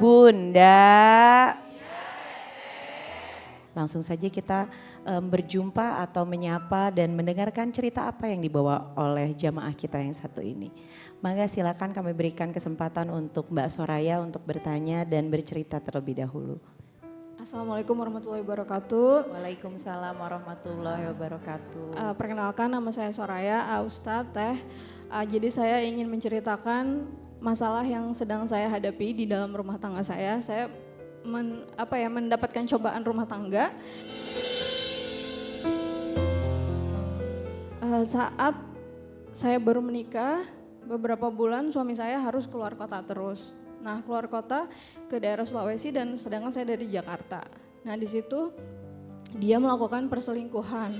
Bunda. Langsung saja kita berjumpa atau menyapa dan mendengarkan cerita apa yang dibawa oleh jamaah kita yang satu ini. Maka silakan kami berikan kesempatan untuk Mbak Soraya untuk bertanya dan bercerita terlebih dahulu. Assalamualaikum warahmatullahi wabarakatuh. Waalaikumsalam warahmatullahi wabarakatuh. Perkenalkan, nama saya Soraya, Ustadz Teh. Jadi saya ingin menceritakan masalah yang sedang saya hadapi di dalam rumah tangga saya. Saya mendapatkan cobaan rumah tangga. Saat saya baru menikah, beberapa bulan suami saya harus keluar kota terus. Nah, keluar kota ke daerah Sulawesi dan sedangkan saya dari Jakarta. Nah, di situ dia melakukan perselingkuhan.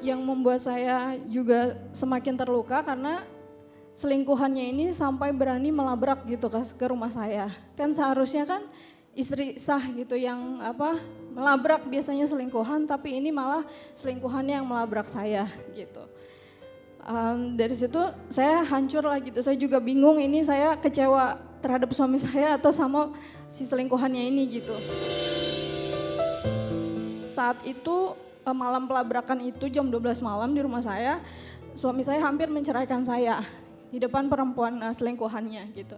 Yang membuat saya juga semakin terluka karena selingkuhannya ini sampai berani melabrak gitu ke rumah saya. Kan seharusnya kan istri sah gitu yang melabrak biasanya selingkuhan, tapi ini malah selingkuhannya yang melabrak saya gitu. Dari situ saya hancur lah gitu, saya juga bingung ini saya kecewa terhadap suami saya atau sama si selingkuhannya ini gitu. Saat itu malam pelabrakan itu jam 12 malam di rumah saya, suami saya hampir menceraikan saya di depan perempuan selingkuhannya gitu.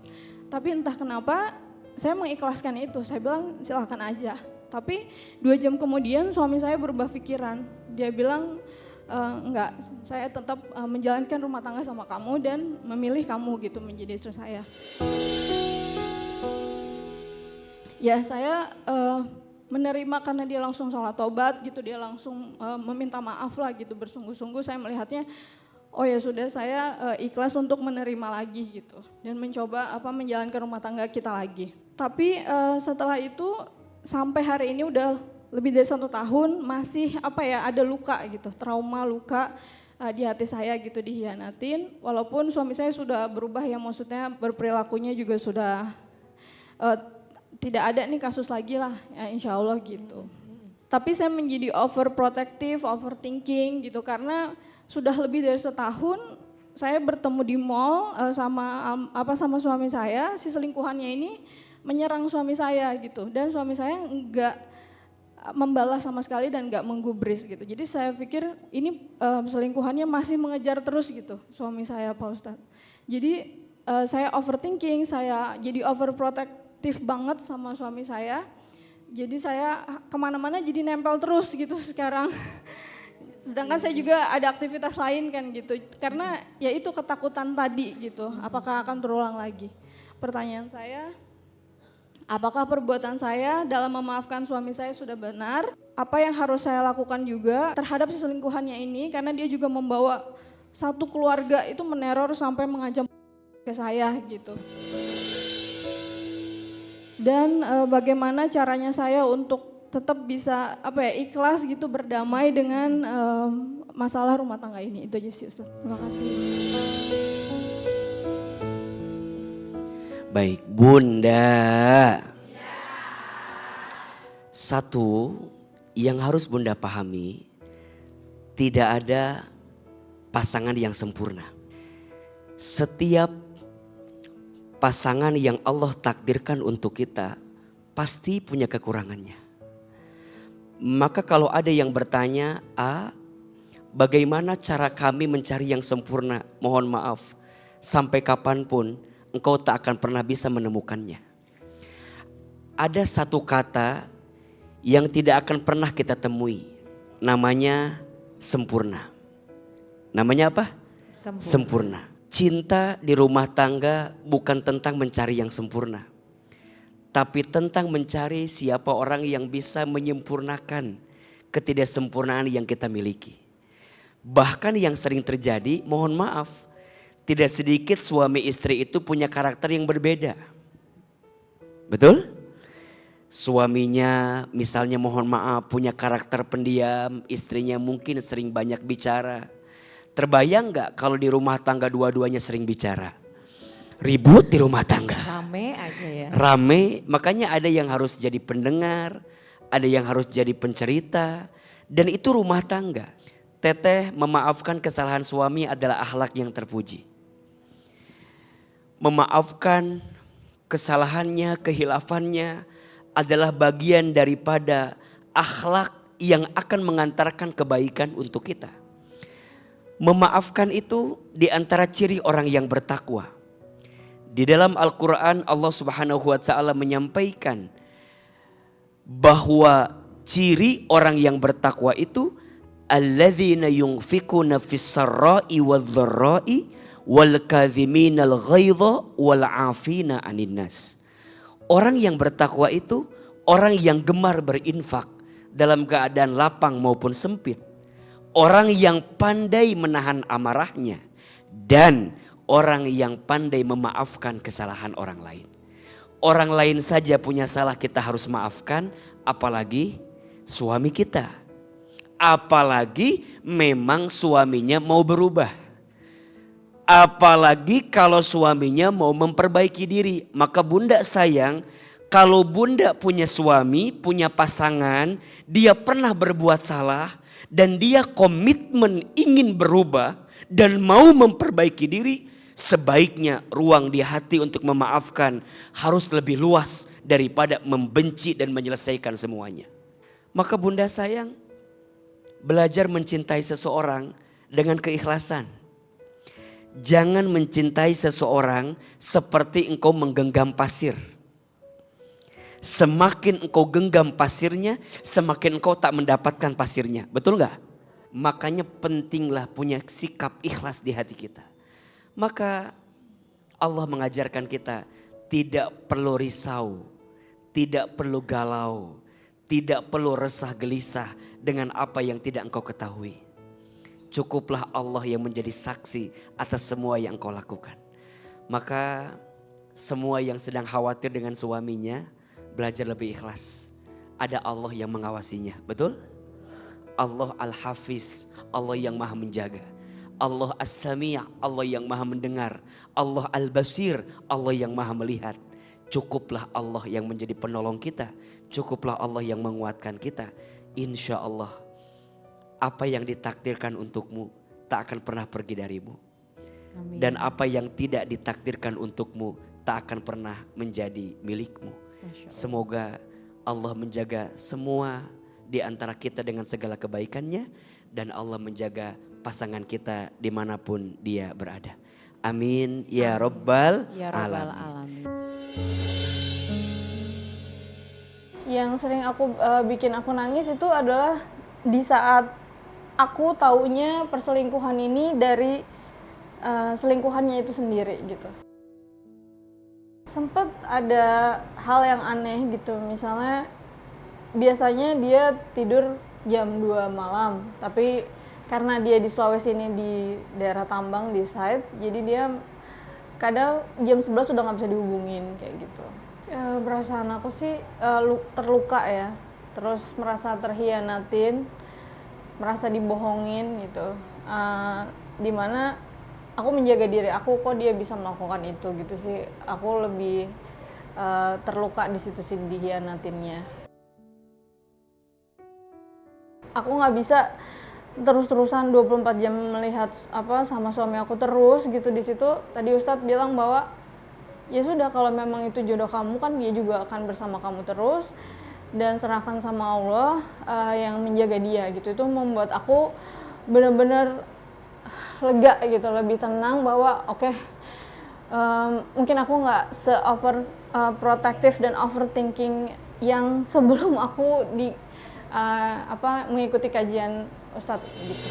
Tapi entah kenapa saya mengikhlaskan itu, saya bilang silahkan aja. Tapi 2 jam kemudian suami saya berubah pikiran, dia bilang enggak, saya tetap menjalankan rumah tangga sama kamu dan memilih kamu gitu menjadi istri saya. Ya saya menerima karena dia langsung sholat tobat gitu, dia langsung meminta maaf lah gitu, bersungguh-sungguh saya melihatnya, oh ya sudah saya ikhlas untuk menerima lagi gitu dan mencoba menjalankan rumah tangga kita lagi. Tapi setelah itu sampai hari ini udah lebih dari 1 tahun masih ada luka gitu, trauma luka di hati saya gitu, dihianatin. Walaupun suami saya sudah berubah ya, maksudnya berperilakunya juga sudah tidak ada nih kasus lagi lah ya, insya Allah gitu. Tapi saya menjadi overprotective, overthinking gitu karena sudah lebih dari 1 tahun saya bertemu di mall sama suami saya, si selingkuhannya ini menyerang suami saya gitu dan suami saya enggak membalas sama sekali dan enggak menggubris gitu. Jadi saya pikir ini selingkuhannya masih mengejar terus gitu suami saya Pak Ustadz. Jadi saya overthinking, saya jadi overprotective banget sama suami saya. Jadi saya kemana-mana jadi nempel terus gitu sekarang. Sedangkan saya juga ada aktivitas lain kan gitu. Karena ya itu ketakutan tadi gitu, apakah akan terulang lagi. Pertanyaan saya, apakah perbuatan saya dalam memaafkan suami saya sudah benar? Apa yang harus saya lakukan juga terhadap selingkuhannya ini? Karena dia juga membawa satu keluarga itu meneror sampai mengancam ke saya gitu. Dan bagaimana caranya saya untuk tetap bisa ikhlas gitu, berdamai dengan masalah rumah tangga ini. Itu aja sih Ustaz. Terima kasih. Baik, Bunda. Satu yang harus Bunda pahami, tidak ada pasangan yang sempurna. Setiap pasangan yang Allah takdirkan untuk kita pasti punya kekurangannya. Maka kalau ada yang bertanya, bagaimana cara kami mencari yang sempurna? Mohon maaf, sampai kapanpun engkau tak akan pernah bisa menemukannya. Ada satu kata yang tidak akan pernah kita temui. Namanya sempurna. Namanya apa? Sempurna. Cinta di rumah tangga bukan tentang mencari yang sempurna. Tapi tentang mencari siapa orang yang bisa menyempurnakan ketidaksempurnaan yang kita miliki. Bahkan yang sering terjadi, mohon maaf, tidak sedikit suami istri itu punya karakter yang berbeda. Betul? Suaminya misalnya mohon maaf punya karakter pendiam, istrinya mungkin sering banyak bicara. Terbayang gak kalau di rumah tangga dua-duanya sering bicara? Ribut di rumah tangga. Rame aja ya. Rame, makanya ada yang harus jadi pendengar, ada yang harus jadi pencerita. Dan itu rumah tangga. Teteh memaafkan kesalahan suami adalah akhlak yang terpuji. memaafkan kesalahannya, kehilafannya adalah bagian daripada akhlak yang akan mengantarkan kebaikan untuk kita. Memaafkan itu di antara ciri orang yang bertakwa. Di dalam Al-Quran Allah Subhanahu wa ta'ala menyampaikan bahwa ciri orang yang bertakwa itu alladzina yunfikuna fis-sarra'i wadh-dharra'i wal kadhiminal ghaidha wal 'afina 'anil nas. Orang yang bertakwa itu orang yang gemar berinfak dalam keadaan lapang maupun sempit. Orang yang pandai menahan amarahnya dan orang yang pandai memaafkan kesalahan orang lain. Orang lain saja punya salah kita harus maafkan, apalagi suami kita. Apalagi memang suaminya mau berubah. Apalagi kalau suaminya mau memperbaiki diri. Maka bunda sayang, kalau bunda punya suami, punya pasangan, dia pernah berbuat salah dan dia komitmen ingin berubah dan mau memperbaiki diri, sebaiknya ruang di hati untuk memaafkan harus lebih luas daripada membenci dan menyelesaikan semuanya. Maka bunda sayang, belajar mencintai seseorang dengan keikhlasan. Jangan mencintai seseorang seperti engkau menggenggam pasir. Semakin engkau genggam pasirnya, semakin engkau tak mendapatkan pasirnya. Betul gak? Makanya pentinglah punya sikap ikhlas di hati kita. Maka Allah mengajarkan kita tidak perlu risau, tidak perlu galau, tidak perlu resah gelisah dengan apa yang tidak engkau ketahui. Cukuplah Allah yang menjadi saksi atas semua yang engkau lakukan. Maka semua yang sedang khawatir dengan suaminya, belajar lebih ikhlas. Ada Allah yang mengawasinya, betul? Allah Al-Hafiz, Allah yang maha menjaga. Allah As-Sami', Allah yang maha mendengar. Allah Al-Basir, Allah yang maha melihat. Cukuplah Allah yang menjadi penolong kita. Cukuplah Allah yang menguatkan kita. Insya Allah apa yang ditakdirkan untukmu tak akan pernah pergi darimu. Amin. Dan apa yang tidak ditakdirkan untukmu tak akan pernah menjadi milikmu. Semoga Allah menjaga semua di antara kita dengan segala kebaikannya. Dan Allah menjaga pasangan kita dimanapun dia berada. Amin ya Rabbal Alamin. Yang sering bikin aku nangis itu adalah di saat aku taunya perselingkuhan ini dari selingkuhannya itu sendiri gitu. Sempet ada hal yang aneh gitu, misalnya biasanya dia tidur jam 2 malam, tapi karena dia di Sulawesi ini di daerah tambang di site, jadi dia kadang jam 11 sudah nggak bisa dihubungin kayak gitu. Perasaan aku sih terluka ya, terus merasa terhianatin, merasa dibohongin gitu, dimana aku menjaga diri aku, kok dia bisa melakukan itu gitu sih. Aku lebih terluka di situ sih, dihianatinnya. Aku nggak bisa terus-terusan 24 jam melihat sama suami aku terus gitu di situ. Tadi Ustadz bilang bahwa ya sudah, kalau memang itu jodoh kamu kan dia juga akan bersama kamu terus, dan serahkan sama Allah yang menjaga dia gitu. Itu membuat aku benar-benar lega gitu, lebih tenang bahwa oke, mungkin aku nggak se-over protective dan overthinking yang sebelum aku mengikuti kajian Ustadz gitu.